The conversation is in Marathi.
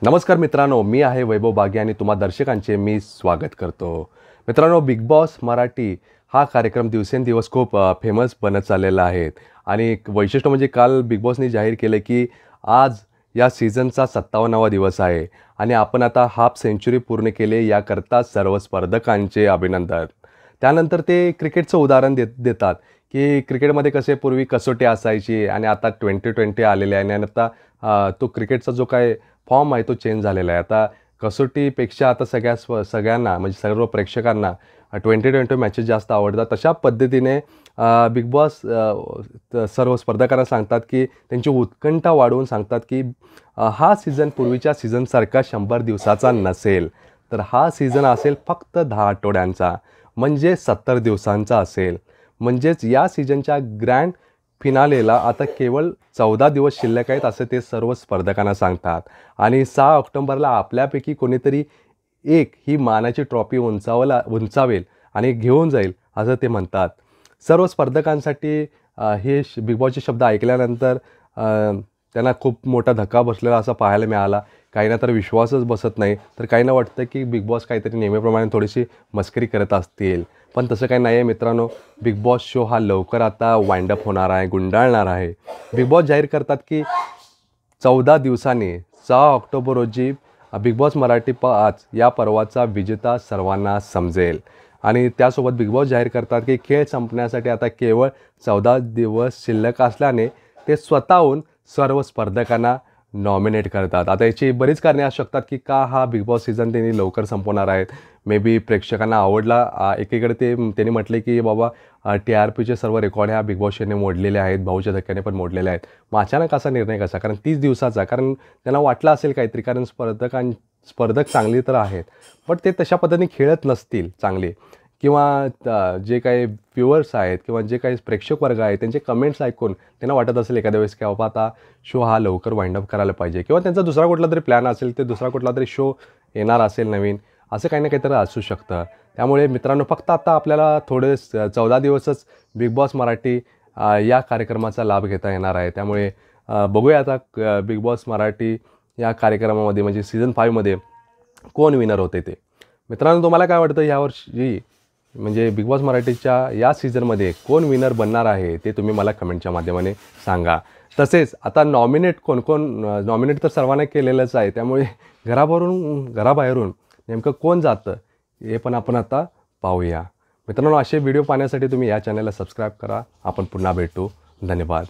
नमस्कार मित्रांनो, मी आहे वैभव बागे आणि तुम्हा दर्शकांचे मी स्वागत करतो। मित्रांनो, बिग बॉस मराठी हा कार्यक्रम दिवसेंदिवस खूप फेमस बनत चाललेला आहे आणि एक वैशिष्ट्य म्हणजे काल बिग बॉसने जाहीर केले की आज या सीझनचा 57वा दिवस आहे आणि आपण आता हाफ सेंचुरी पूर्ण केले, याकरता सर्व स्पर्धकांचे अभिनंदन। त्यानंतर ते क्रिकेटचं उदाहरण देतात की क्रिकेटमध्ये कसे पूर्वी कसोटी असायची आणि आता 2020 आलेले आहे आणि आता तो क्रिकेटचा जो काय फॉर्म आहे तो चेंज झालेला आहे। आता कसोटीपेक्षा आता सगळ्यांना म्हणजे सर्व प्रेक्षकांना 2020 मॅचेस जास्त आवडतात। तशा पद्धतीने बिग बॉस सर्व स्पर्धकांना सांगतात की त्यांची उत्कंठा वाढवून सांगतात की हा सीझन पूर्वीच्या सीझनसारखा 100 दिवसाचा नसेल, तर हा सीझन असेल फक्त 10 आठवड्यांचा, म्हणजे 70 दिवसांचा असेल। म्हणजेच या सीझनच्या ग्रँड फिनालेला आता केवळ 14 दिवस शिल्लक आहेत असं ते सर्व स्पर्धकांना सांगतात आणि 6 ऑक्टोबरला आपल्यापैकी कोणीतरी एक ही मानाची ट्रॉफी उंचावेल आणि घेऊन जाईल असं ते म्हणतात। सर्व स्पर्धकांसाठी हे बिग बॉसचे शब्द ऐकल्यानंतर त्यांना खूप मोठा धक्का बसलेला असं पाहायला मिळाला। काहींना तर विश्वासच बसत नाही, तर काहींना वाटतं की बिग बॉस काहीतरी नेहमीप्रमाणे थोडीशी मस्करी करत असतील, पण तसं काही नाही आहे मित्रांनो। बिग बॉस शो हा लवकर आता वाइंड अप होणार आहे, गुंडाळणार आहे। बिग बॉस जाहीर करतात की 14 दिवसांनी 6 ऑक्टोबर रोजी बिग बॉस मराठी 5 या पर्वाचा विजेता सर्वांना समजेल आणि त्यासोबत बिग बॉस जाहीर करतात की खेळ संपण्यासाठी आता केवळ 14 दिवस शिल्लक असल्याने ते स्वतःहून सर्व स्पर्धकांना नॉमिनेट करतात। आता याची बरीच कारणे असू शकतात की का हा बिग बॉस सीझन त्यांनी लवकर संपवणार आहेत। मे बी प्रेक्षकांना आवडला। एकीकडे त्यांनी म्हटले की बाबा TRPचे सर्व रेकॉर्ड ह्या बिग बॉस शोने मोडलेले आहेत, भाऊच्या धक्क्याने पण मोडलेले आहेत। मग अचानक असा निर्णय कसा? कारण 30 दिवसाचा, कारण त्यांना वाटलं असेल काहीतरी, कारण स्पर्धक चांगली तर आहेत पण ते तशा पद्धतीने खेळत नसतील चांगले, किंवा जे काही व्ह्युअर्स आहेत किंवा जे काही प्रेक्षक वर्ग आहे त्यांचे कमेंट्स ऐकून त्यांना वाटत असेल एखाद्या वेळेस की बाबा आता शो हा लवकर वाइंड अप करायला पाहिजे, किंवा त्यांचा दुसरा कुठला तरी प्लॅन असेल, ते दुसरा कुठला तरी शो येणार असेल नवीन, असं काही ना काहीतरी असू शकतं। त्यामुळे मित्रांनो, फक्त आता आपल्याला थोडे 14 दिवसच बिग बॉस मराठी या कार्यक्रमाचा लाभ घेता येणार आहे। त्यामुळे बघूया आता बिग बॉस मराठी या कार्यक्रमामध्ये म्हणजे सीझन 5 मध्ये कोण विनर होते ते। मित्रांनो, तुम्हाला काय वाटतं यावर्षी म्हणजे बिग बॉस मराठीच्या या सीझनमध्ये कोण विनर बनणार आहे ते तुम्ही मला कमेंटच्या माध्यमाने सांगा। तसेच आता नॉमिनेट तर सर्वांना केलेलंच आहे, त्यामुळे घराबाहेरून नेमकं कोण जातं हे पण आपण आता पाहूया। मित्रांनो, असे व्हिडिओ पाहण्यासाठी तुम्ही या चॅनलला सबस्क्राईब करा। आपण पुन्हा भेटू। धन्यवाद।